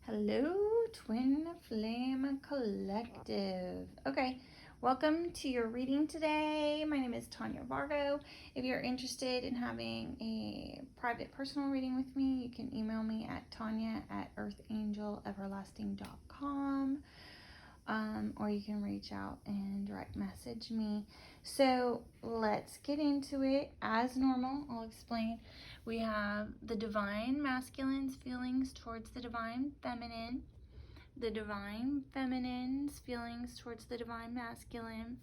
Hello, Twin Flame Collective. Okay, welcome to your reading today. My name is Tanya Vargo. If you're interested in having a private personal reading with me, you can email me at tanya@earthangeleverlasting.com. Or you can reach out and direct message me. So let's get into it. As normal, I'll explain. We have the divine masculine's feelings towards the divine feminine, the divine feminine's feelings towards the divine masculine.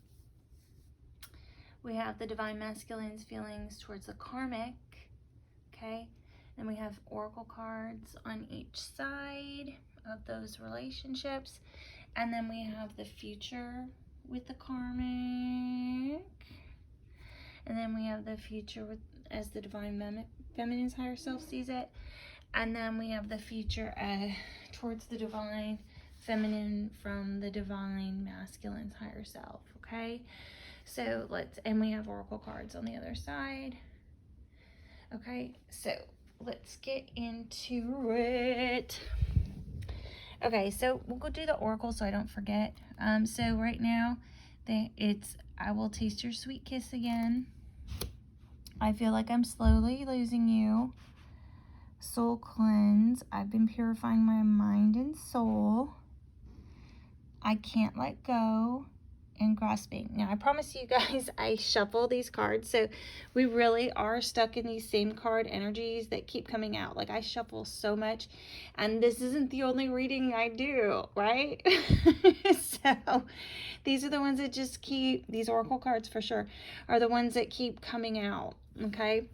We have the divine masculine's feelings towards the karmic. Okay, and we have oracle cards on each side of those relationships. And then we have the future with the karmic. And then we have the future with as the divine feminine's higher self sees it. And then we have the future towards the divine feminine from the divine masculine's higher self. Okay, so and we have oracle cards on the other side. Okay, so let's get into it. Okay, so we'll go do the oracle so I don't forget. So right now, it's I will taste your sweet kiss again. I feel like I'm slowly losing you. Soul cleanse. I've been purifying my mind and soul. I can't let go. And grasping. Now, I promise you guys, I shuffle these cards, so we really are stuck in these same card energies that keep coming out. Like, I shuffle so much, and this isn't the only reading I do, right? So, these are the ones that just keep, these oracle cards for sure, are the ones that keep coming out, okay?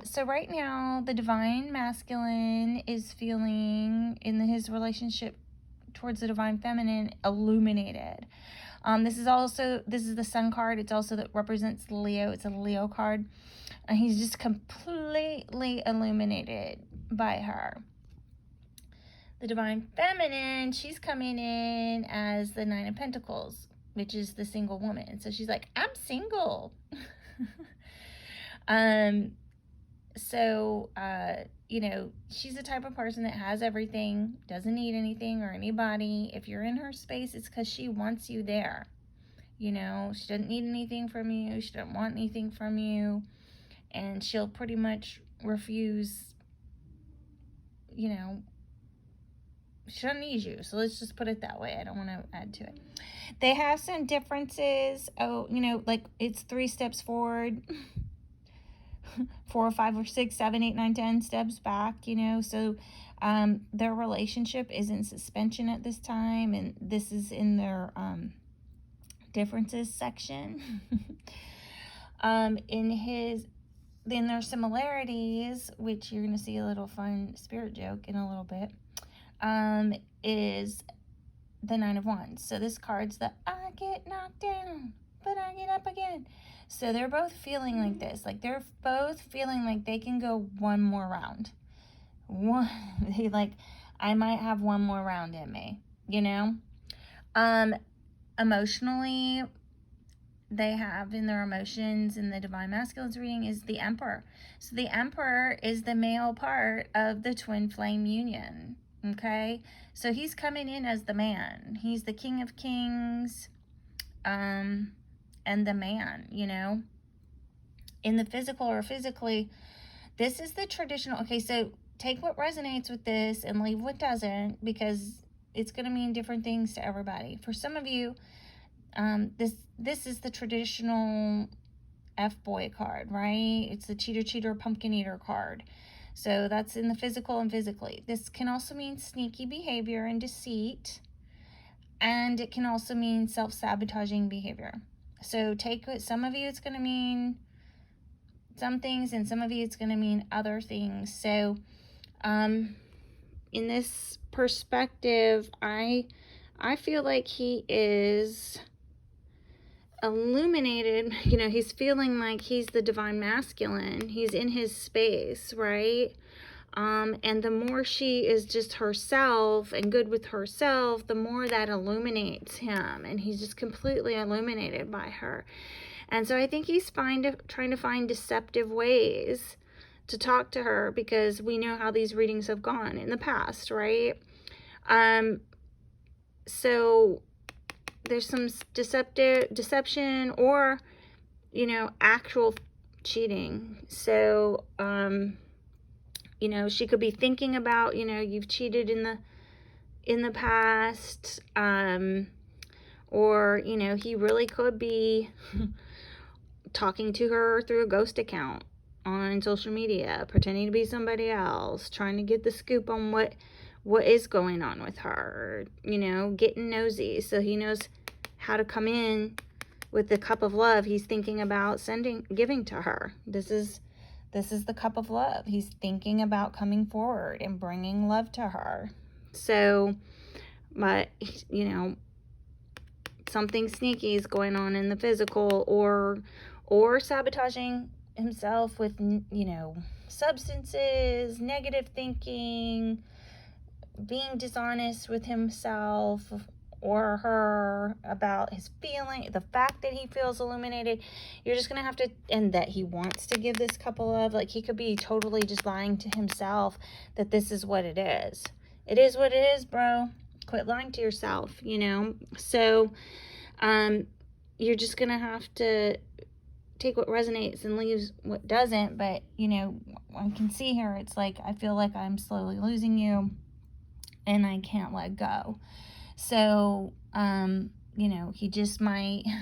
So right now, the divine masculine is feeling, in his relationship towards the divine feminine, illuminated. This is the sun card. It's also that represents Leo. It's a Leo card. He's just completely illuminated by her. The divine feminine, she's coming in as the Nine of Pentacles, which is the single woman. So she's like, I'm single. You know, she's the type of person that has everything, doesn't need anything or anybody. If you're in her space, it's because she wants you there. You know, she doesn't need anything from you. She doesn't want anything from you. And she'll pretty much refuse, you know, she doesn't need you. So let's just put it that way. I don't want to add to it. They have some differences. Oh, you know, like it's 3 steps forward. 4 or 5 or 6, 7, 8, 9, 10 steps back, you know. So their relationship is in suspension at this time, and this is in their differences section. In their similarities, which you're going to see a little fun spirit joke in a little bit, is the 9 of Wands. So this card's the I get knocked down, but I get up again. So they're both feeling like this. Like they're both feeling like they can go one more round. I might have one more round in me, you know? Emotionally, they have in their emotions in the divine masculine's reading is the Emperor. So the Emperor is the male part of the twin flame union. Okay? So he's coming in as the man. He's the King of Kings. And the man, you know, in the physical or physically, this is the traditional. Okay, so take what resonates with this and leave what doesn't, because it's going to mean different things to everybody. For some of you, this is the traditional F-boy card, right? It's the cheater, pumpkin eater card. So that's in the physical and physically. This can also mean sneaky behavior and deceit. And it can also mean self-sabotaging behavior. So take it, some of you it's going to mean some things, and some of you it's going to mean other things. So in this perspective, I feel like he is illuminated. You know, he's feeling like he's the divine masculine. He's in his space, right? And the more she is just herself and good with herself, the more that illuminates him. And he's just completely illuminated by her. And so I think he's trying to find deceptive ways to talk to her, because we know how these readings have gone in the past, right? So there's some deception or, you know, actual cheating. So, you know, she could be thinking about, you know, you've cheated in the past, or, you know, he really could be talking to her through a ghost account on social media, pretending to be somebody else, trying to get the scoop on what is going on with her, you know, getting nosy so he knows how to come in with the cup of love he's thinking about giving to her. This is the cup of love. He's thinking about coming forward and bringing love to her. So, but, you know, something sneaky is going on in the physical, or sabotaging himself with, you know, substances, negative thinking, being dishonest with himself or her about his feeling, the fact that he feels illuminated. You're just gonna have to, and that he wants to give this couple of, like, he could be totally just lying to himself that this is what it is. It is what it is, bro. Quit lying to yourself, you know. So you're just gonna have to take what resonates and leaves what doesn't. But, you know, I can see here, it's like, I feel like I'm slowly losing you and I can't let go. So, you know, he just might be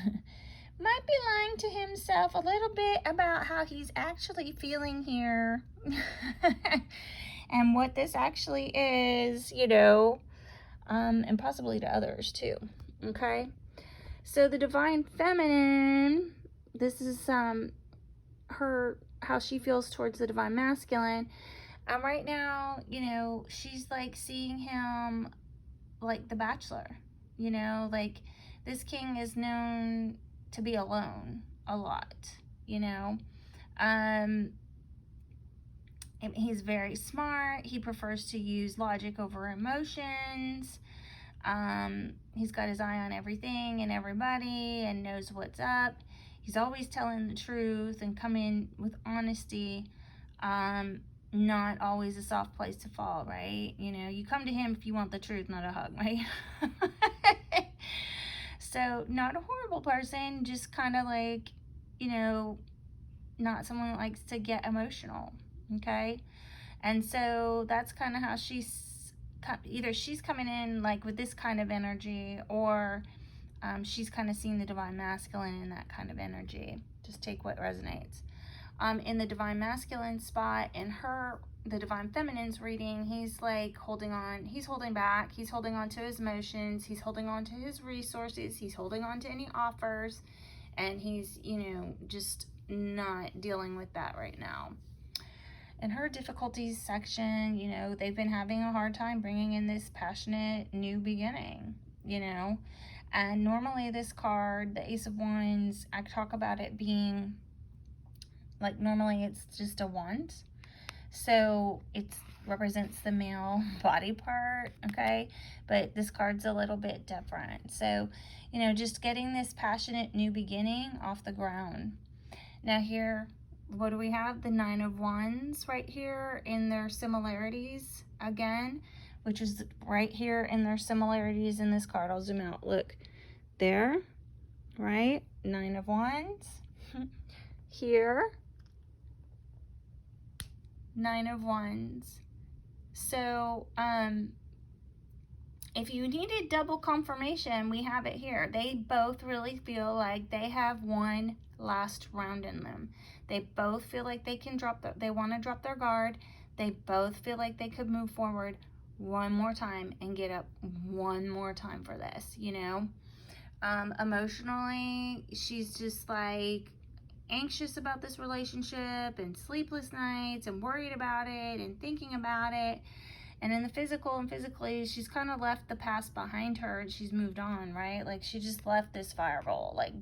lying to himself a little bit about how he's actually feeling here and what this actually is, you know, and possibly to others too. Okay. So the divine feminine, this is her, how she feels towards the divine masculine. Right now, you know, she's like seeing him like the Bachelor, you know, like this king is known to be alone a lot, you know. He's very smart. He prefers to use logic over emotions. He's got his eye on everything and everybody and knows what's up. He's always telling the truth and coming with honesty. Not always a soft place to fall, right? You know, you come to him if you want the truth, not a hug, right? So, not a horrible person, just kind of like, you know, not someone that likes to get emotional, okay? And so that's kind of how either she's coming in like with this kind of energy, or she's kind of seeing the divine masculine in that kind of energy. Just take what resonates. In the divine masculine spot, in the divine feminine's reading, he's like holding back, he's holding on to his emotions, he's holding on to his resources, he's holding on to any offers, and he's, you know, just not dealing with that right now. In her difficulties section, you know, they've been having a hard time bringing in this passionate new beginning, you know. And normally this card, the Ace of Wands, I talk about it being like, normally it's just a wand. So it represents the male body part, okay? But this card's a little bit different. So, you know, just getting this passionate new beginning off the ground. Now here, what do we have? The Nine of Wands right here in their similarities again, which is right here in their similarities in this card. I'll zoom out. Look there, right? Nine of Wands. Here, Nine of Wands. So, if you needed double confirmation, we have it here. They both really feel like they have one last round in them. They both feel like they can they want to drop their guard. They both feel like they could move forward one more time and get up one more time for this, you know. Emotionally, she's just like anxious about this relationship and sleepless nights and worried about it and thinking about it. And in the physically, she's kind of left the past behind her and she's moved on, right? Like, she just left this fireball, like,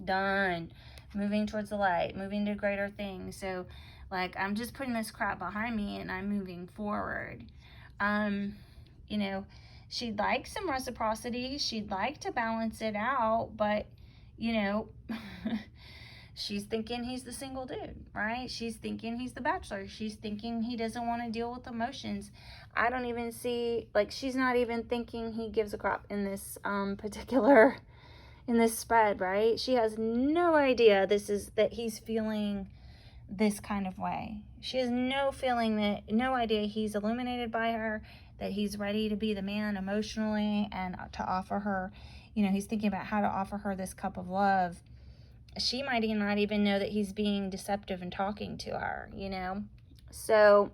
done. Moving towards the light, moving to greater things. So, like, I'm just putting this crap behind me and I'm moving forward. You know, she'd like some reciprocity. She'd like to balance it out, but, you know, She's thinking he's the single dude, right? She's thinking he's the bachelor. She's thinking he doesn't want to deal with emotions. I don't even see, like, she's not even thinking he gives a crap in this particular, in this spread, right? She has no idea that he's feeling this kind of way. She has no idea he's illuminated by her, that he's ready to be the man emotionally and to offer her, he's thinking about how to offer her this cup of love. She might not even know that he's being deceptive and talking to her, So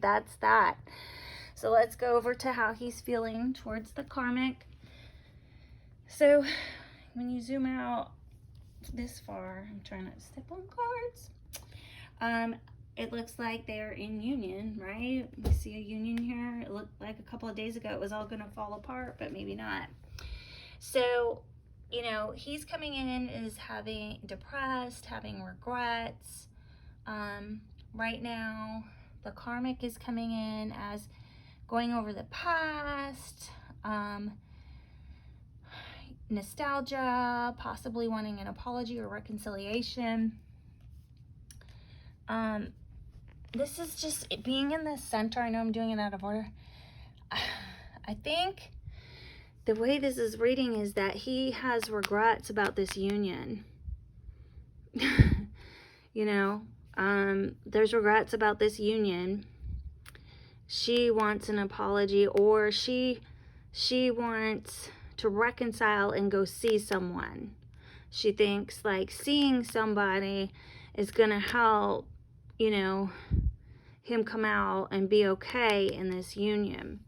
that's that. So let's go over to how he's feeling towards the karmic. So when you zoom out this far, I'm trying not to step on cards. It looks like they're in union, right? We see a union here. It looked like a couple of days ago it was all going to fall apart, but maybe not. So he's coming in as having depressed, having regrets. Right now, the karmic is coming in as going over the past, nostalgia, possibly wanting an apology or reconciliation. This is just it being in the center. I know I'm doing it out of order. I think the way this is reading is that he has regrets about this union. There's regrets about this union. She wants an apology, or she wants to reconcile and go see someone. She thinks like seeing somebody is gonna help, him come out and be okay in this union.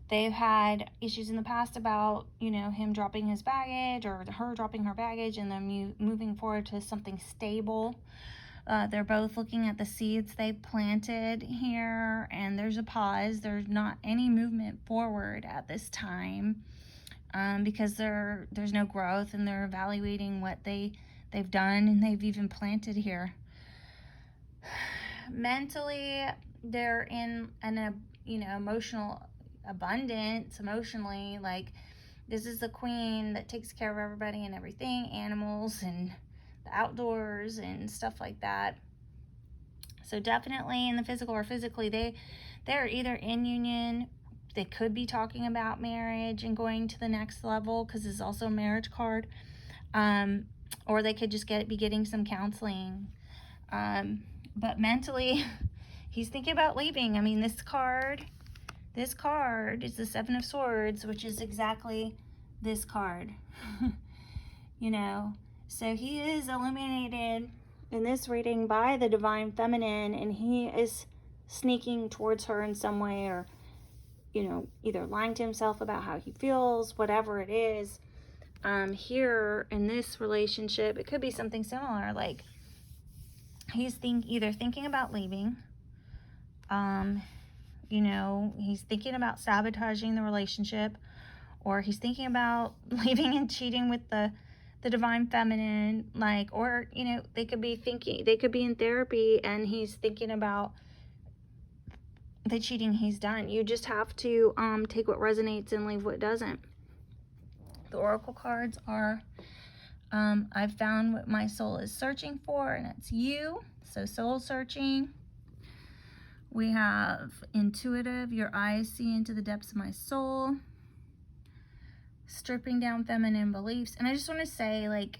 They've had issues in the past about, him dropping his baggage or her dropping her baggage and then moving forward to something stable. They're both looking at the seeds they planted here, and there's a pause. There's not any movement forward at this time because there's no growth, and they're evaluating what they've done and they've even planted here. Mentally, they're in an emotional abundance emotionally. Like, this is the queen that takes care of everybody and everything, animals and the outdoors and stuff like that. So definitely in the physical or physically, they're either in union. They could be talking about marriage and going to the next level, because it's also a marriage card, or they could just be getting some counseling. But mentally, he's thinking about leaving. I mean, this card is the Seven of Swords, which is exactly this card. So he is illuminated in this reading by the divine feminine, and he is sneaking towards her in some way, or either lying to himself about how he feels, whatever it is. Here in this relationship, it could be something similar, like he's either thinking about leaving, he's thinking about sabotaging the relationship, or he's thinking about leaving and cheating with the divine feminine, or they could be in therapy and he's thinking about the cheating he's done. You just have to take what resonates and leave what doesn't. The oracle cards are I've found what my soul is searching for, and it's you. So soul searching. We have intuitive, your eyes see into the depths of my soul. Stripping down feminine beliefs. And I just want to say, like,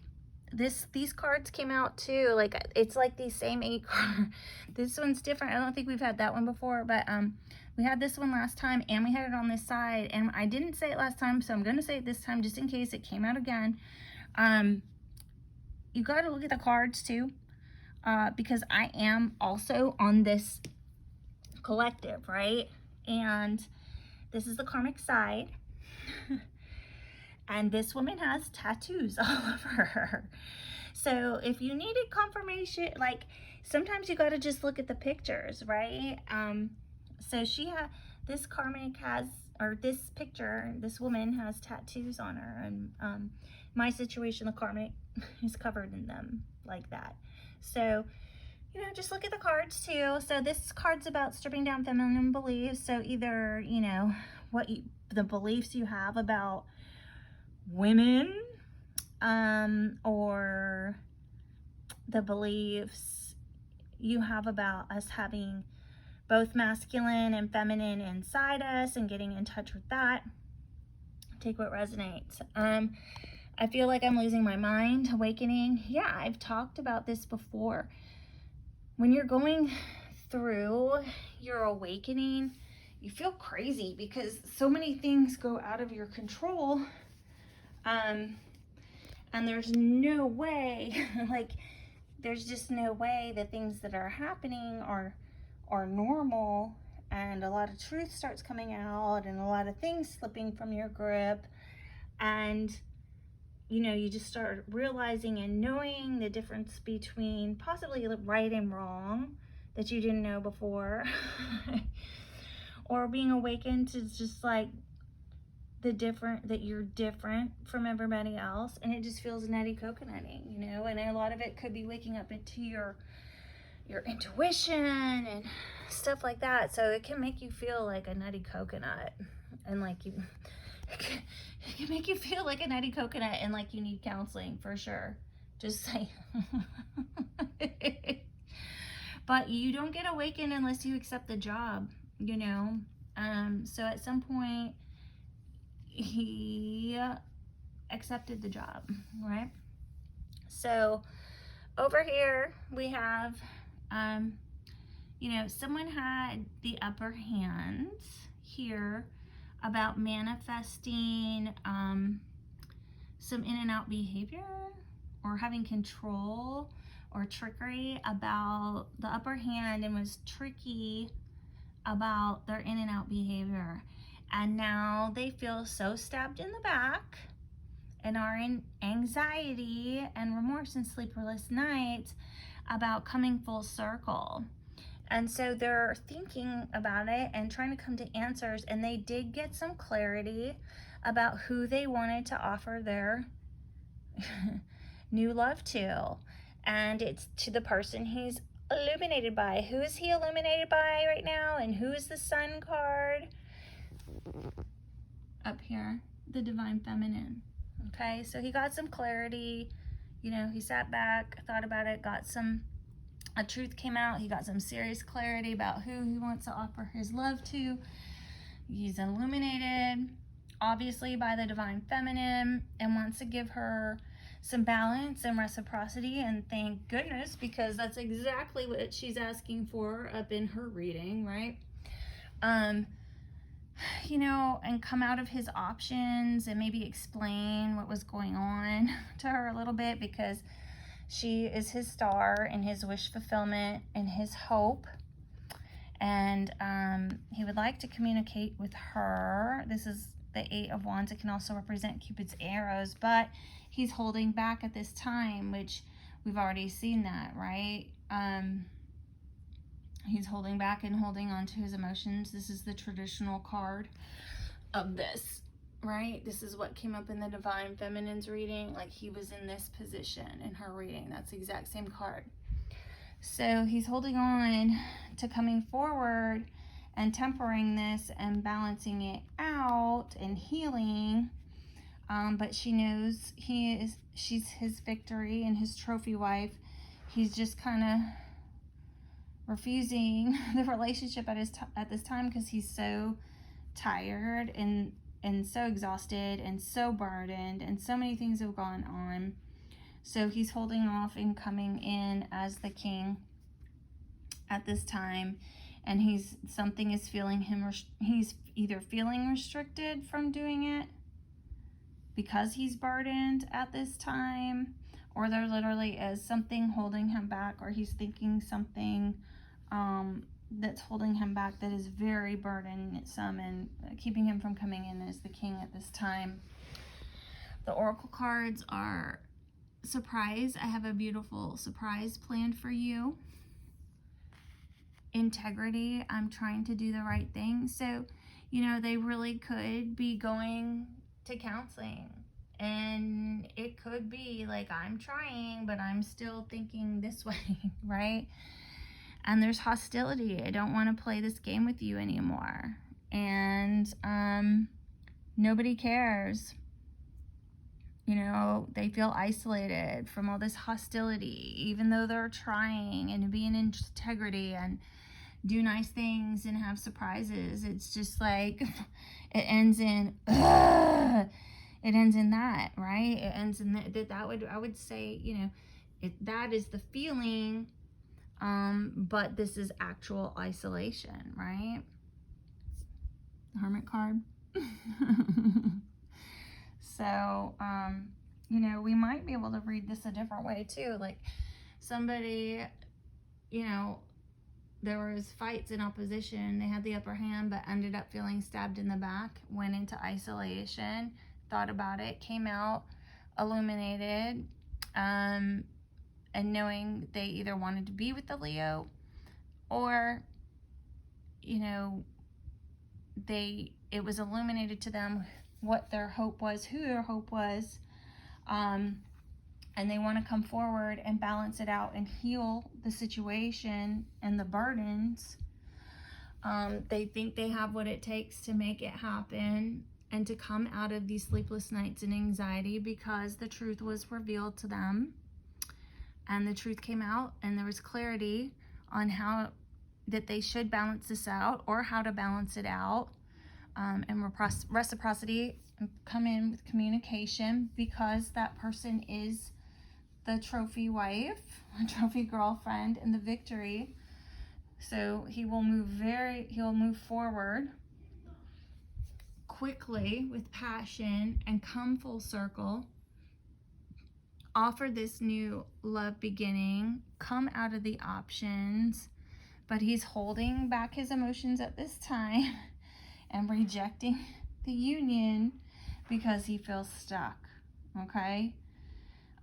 these cards came out too. Like, it's like these same 8 cards. This one's different. I don't think we've had that one before, but we had this one last time, and we had it on this side, and I didn't say it last time, so I'm going to say it this time just in case it came out again. You got to look at the cards too, because I am also on this collective, right? And this is the karmic side. And this woman has tattoos all over her. So if you needed confirmation, like, sometimes you got to just look at the pictures, right? So this karmic has, or this picture, this woman has tattoos on her. And my situation, the karmic is covered in them like that. So, just look at the cards too. So this card's about stripping down feminine beliefs. So either, the beliefs you have about women, or the beliefs you have about us having both masculine and feminine inside us and getting in touch with that. Take what resonates. I feel like I'm losing my mind, awakening. Yeah, I've talked about this before. When you're going through your awakening, you feel crazy because so many things go out of your control. And there's no way, like, there's just no way the things that are happening are normal, and a lot of truth starts coming out and a lot of things slipping from your grip, and you know, you just start realizing and knowing the difference between possibly right and wrong that you didn't know before. Or being awakened to just like that you're different from everybody else, and it just feels nutty coconutting, you know. And a lot of it could be waking up into your intuition and stuff like that. So it can make you feel like a nutty coconut, and like it can make you feel like a nutty coconut, and like you need counseling for sure. Just say. But you don't get awakened unless you accept the job, you know. So at some point he accepted the job, right? So over here we have you know, someone had the upper hand here about manifesting some in and out behavior or having control or trickery about the upper hand, and was tricky about their in and out behavior. And now they feel so stabbed in the back and are in anxiety and remorse and sleepless nights about coming full circle. And so they're thinking about it and trying to come to answers, and they did get some clarity about who they wanted to offer their new love to. And it's to the person he's illuminated by. Who is he illuminated by right now? And who is the Sun card? Up here, the Divine Feminine. Okay, so he got some clarity. You know, he sat back, thought about it, a truth came out. He got some serious clarity about who he wants to offer his love to. He's illuminated, obviously, by the Divine Feminine, and wants to give her some balance and reciprocity. And thank goodness, because that's exactly what she's asking for up in her reading, right? You know, and come out of his options and maybe explain what was going on to her a little bit, because she is his star and his wish fulfillment and his hope. And he would like to communicate with her. This is the Eight of Wands. It can also represent Cupid's arrows, but he's holding back at this time, which we've already seen that, right? He's holding back and holding on to his emotions. This is the traditional card of this, right? This is what came up in the Divine Feminine's reading. Like, he was in this position in her reading. That's the exact same card. So he's holding on to coming forward and tempering this and balancing it out and healing. But she knows she's his victory and his trophy wife. He's just kind of refusing the relationship at this time because he's so tired and so exhausted and so burdened, and so many things have gone on. So he's holding off and coming in as the king at this time, and he's either feeling restricted from doing it because he's burdened at this time, or there literally is something holding him back, or he's thinking something that's holding him back that is very burdensome and keeping him from coming in as the king at this time. The oracle cards are surprise. I have a beautiful surprise planned for you. Integrity. I'm trying to do the right thing. So, you know, they really could be going to counseling, and it could be like, I'm trying, but I'm still thinking this way, right? And there's hostility. I don't want to play this game with you anymore. And nobody cares. You know, they feel isolated from all this hostility, even though they're trying and to be in integrity and do nice things and have surprises. It's just like, it ends in, ugh. It ends in that, right? It ends in I would say, you know, that is the feeling, but this is actual isolation, right? Hermit card. So, you know, we might be able to read this a different way too. Like somebody, you know, there was fights in opposition. They had the upper hand, but ended up feeling stabbed in the back, went into isolation, thought about it, came out illuminated, and knowing they either wanted to be with the Leo or, you know, it was illuminated to them what their hope was, who their hope was, and they want to come forward and balance it out and heal the situation and the burdens. They think they have what it takes to make it happen and to come out of these sleepless nights and anxiety, because the truth was revealed to them, and the truth came out, and there was clarity on how that they should balance this out or how to balance it out. And reciprocity come in with communication, because that person is the trophy wife, trophy girlfriend, and the victory. So he'll move forward quickly with passion and come full circle, offer this new love beginning, come out of the options, but he's holding back his emotions at this time and rejecting the union because he feels stuck, okay?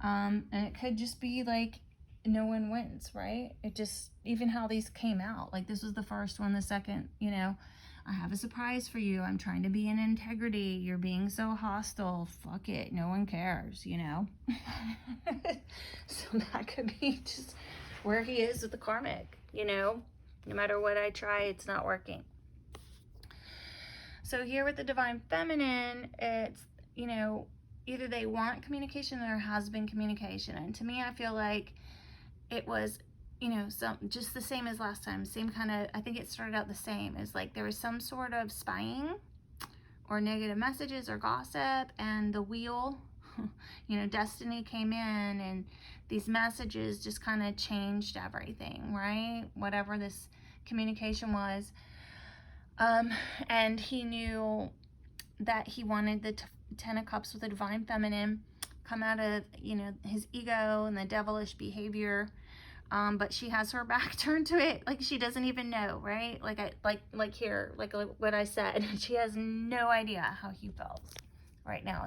And it could just be like no one wins, right? It just, even how these came out, like this was the first one, the second, you know, I have a surprise for you, I'm trying to be in integrity, you're being so hostile, fuck it, no one cares, you know? So that could be just where he is with the karmic, you know? No matter what I try, it's not working. So here with the divine feminine, it's, you know, either they want communication or there has been communication. And to me, I feel like it was, you know, just the same as last time, same kind of, I think it started out the same. It's like there was some sort of spying or negative messages or gossip, and the wheel, you know, destiny came in, and these messages just kind of changed everything, right? Whatever this communication was. And he knew that he wanted the Ten of Cups with the divine feminine come out of, you know, his ego and the devilish behavior. But she has her back turned to it, like she doesn't even know, right? Like what I said, she has no idea how he feels right now.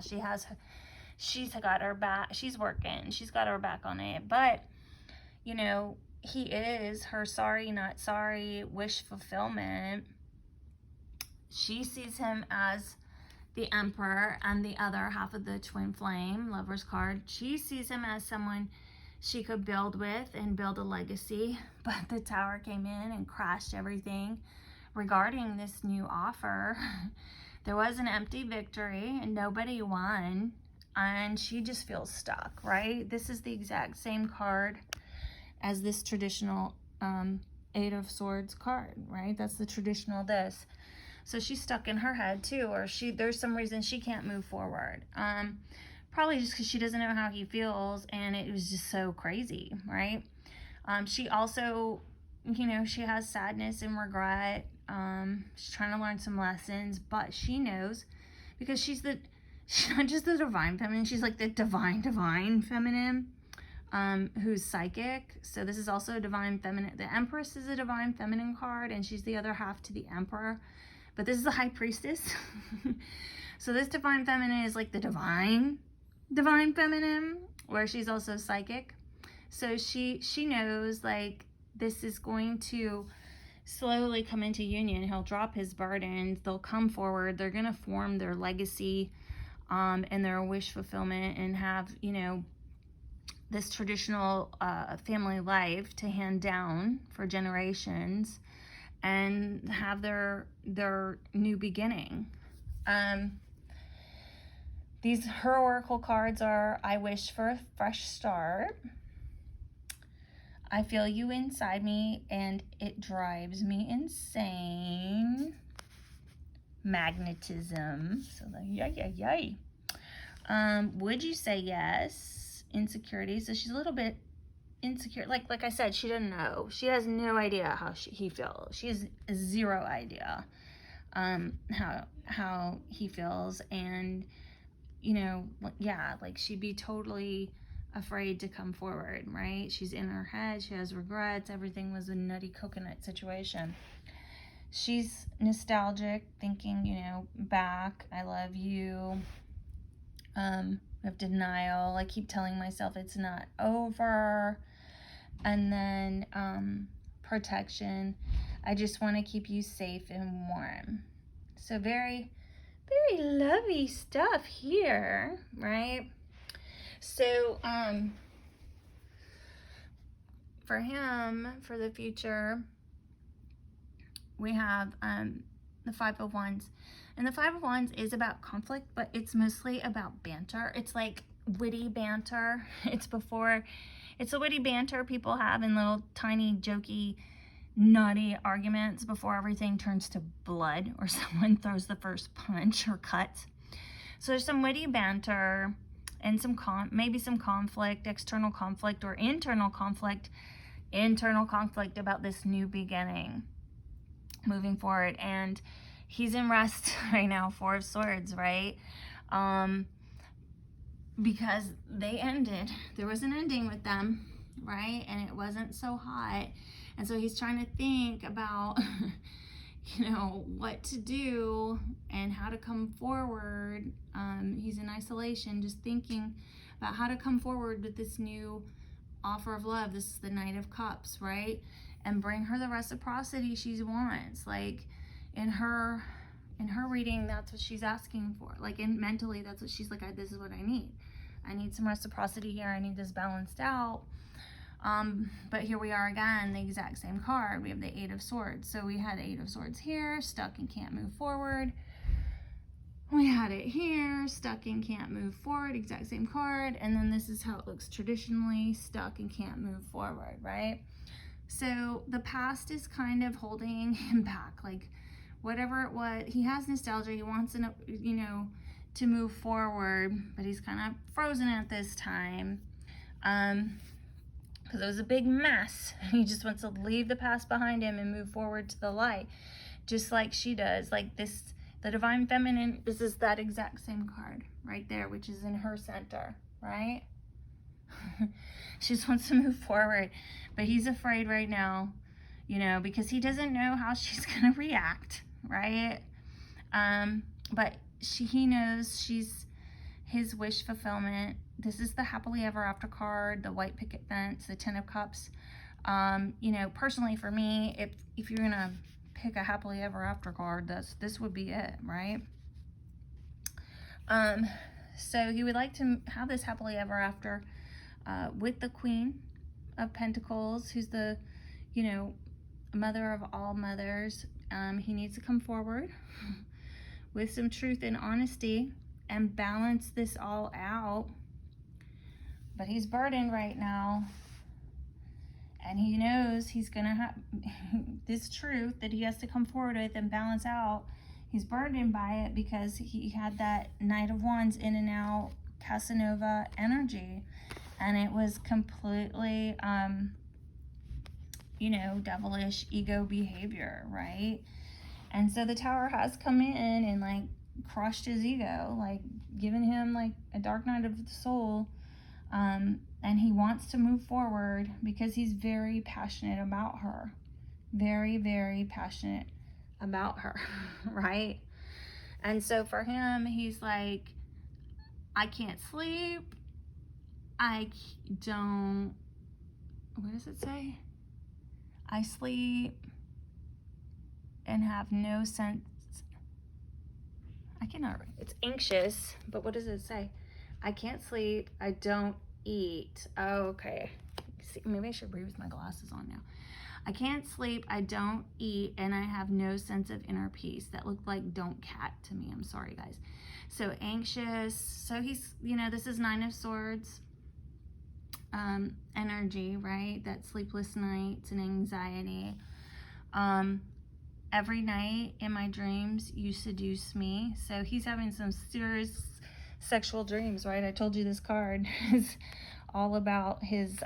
She's got her back, she's working, she's got her back on it. But, you know, he is her sorry, not sorry wish fulfillment. She sees him as the Emperor and the other half of the twin flame, Lover's card. She sees him as someone she could build with and build a legacy, but the Tower came in and crashed everything regarding this new offer. There was an empty victory and nobody won, and she just feels stuck, right? This is the exact same card as this traditional Eight of Swords card, right? That's the traditional this. So she's stuck in her head too, or there's some reason she can't move forward. Probably just because she doesn't know how he feels, and it was just so crazy, right? She also, you know, she has sadness and regret. She's trying to learn some lessons, but she knows, because she's not just the divine feminine, she's like the divine feminine, who's psychic. So this is also a divine feminine. The Empress is a divine feminine card, and she's the other half to the Emperor. But this is the High Priestess. So this divine feminine is like the divine feminine, where she's also psychic. So she knows, like, this is going to slowly come into union. He'll drop his burdens, they'll come forward, they're gonna form their legacy and their wish fulfillment, and have, you know, this traditional family life to hand down for generations, and have their new beginning. Her oracle cards are, I wish for a fresh start. I feel you inside me and it drives me insane. Magnetism. So yay. Would you say yes? Insecurity. So she's a little bit insecure. Like I said, she doesn't know. She has no idea how he feels. She has zero idea how he feels. And you know, yeah, like she'd be totally afraid to come forward, right? She's in her head, she has regrets, everything was a nutty coconut situation. She's nostalgic, thinking, you know, back, I love you. Of denial, I keep telling myself it's not over. And then protection, I just want to keep you safe and warm. So very lovely stuff here, right? So for him, for the future, we have the Five of Wands. And the Five of Wands is about conflict, but it's mostly about banter. It's like witty banter. It's the witty banter people have in little tiny jokey nutty arguments before everything turns to blood or someone throws the first punch or cuts. So there's some witty banter and maybe some conflict, external conflict or internal conflict about this new beginning moving forward. And he's in rest right now, Four of Swords, right? Because they ended. There was an ending with them, right? And it wasn't so hot. And so he's trying to think about, you know, what to do and how to come forward. He's in isolation, just thinking about how to come forward with this new offer of love. This is the Knight of Cups, right? And bring her the reciprocity she wants. Like in her reading, that's what she's asking for. Like mentally, that's what she's like, this is what I need. I need some reciprocity here. I need this balanced out. But here we are again, the exact same card. We have the Eight of Swords. So we had the Eight of Swords here, stuck and can't move forward. We had it here, stuck and can't move forward, exact same card. And then this is how it looks traditionally, stuck and can't move forward, right? So the past is kind of holding him back, like whatever it was. He has nostalgia, he wants to, you know, to move forward, but he's kind of frozen at this time. Because it was a big mess. He just wants to leave the past behind him and move forward to the light, just like she does. Like this, the Divine Feminine, this is that exact same card right there, which is in her center, right? She just wants to move forward, but he's afraid right now, you know, because he doesn't know how she's going to react, right? But he knows she's his wish fulfillment. This is the happily ever after card, the white picket fence, the Ten of Cups. You know, personally for me, if you're gonna pick a happily ever after card, this would be it, right? So he would like to have this happily ever after with the Queen of Pentacles, who's the, you know, mother of all mothers. He needs to come forward with some truth and honesty and balance this all out. But he's burdened right now, and he knows he's gonna have this truth that he has to come forward with and balance out. He's burdened by it because he had that Knight of Wands in and out Casanova energy, and it was completely you know, devilish ego behavior, right? And so the Tower has come in and like crushed his ego, like given him like a dark night of the soul. And he wants to move forward because he's very passionate about her. Very, very passionate about her, right? And so for him, he's like, I can't sleep. I don't, what does it say? I sleep and have no sense. I cannot read. It's anxious, but what does it say? I can't sleep. I don't eat. Oh, okay. See, maybe I should read with my glasses on now. I can't sleep, I don't eat, and I have no sense of inner peace. That looked like don't cat to me. I'm sorry, guys. So anxious. So he's, you know, this is 9 of Swords energy, right? That sleepless nights and anxiety. Every night in my dreams, you seduce me. So he's having some serious sexual dreams, right? I told you this card is all about his,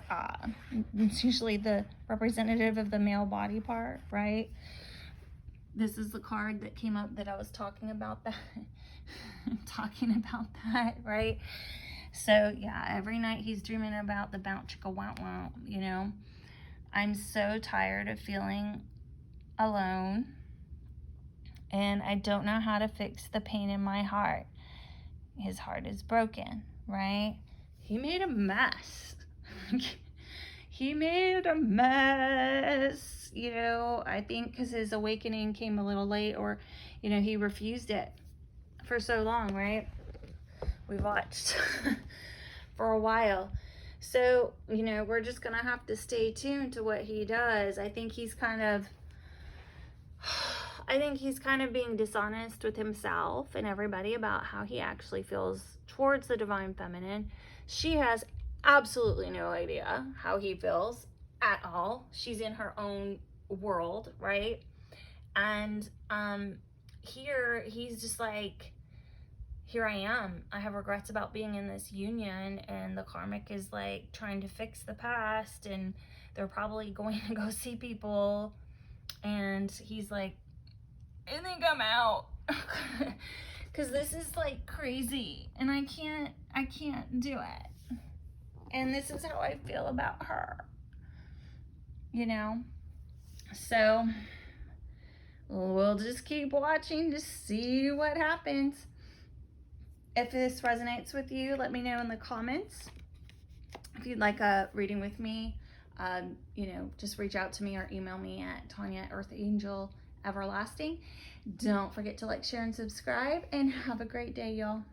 it's usually the representative of the male body part, right? This is the card that came up that I was talking about that, right? So yeah, every night he's dreaming about the bounce chicka wow wow, you know. I'm so tired of feeling alone, and I don't know how to fix the pain in my heart. His heart is broken, right? He made a mess. He made a mess, you know. I think because his awakening came a little late, or, you know, he refused it for so long, right? We watched for a while. So, you know, we're just going to have to stay tuned to what he does. I think he's kind of being dishonest with himself and everybody about how he actually feels towards the divine feminine. She has absolutely no idea how he feels at all. She's in her own world, right? And here he's just like, here I am. I have regrets about being in this union, and the karmic is like trying to fix the past, and they're probably going to go see people, and he's like, I think I'm out. Because this is like crazy, and I can't do it. And this is how I feel about her, you know? So we'll just keep watching to see what happens. If this resonates with you, let me know in the comments. If you'd like a reading with me, you know, just reach out to me or email me at Tanya@EarthAngelEverlasting. Don't forget to like, share, and subscribe, and have a great day, y'all.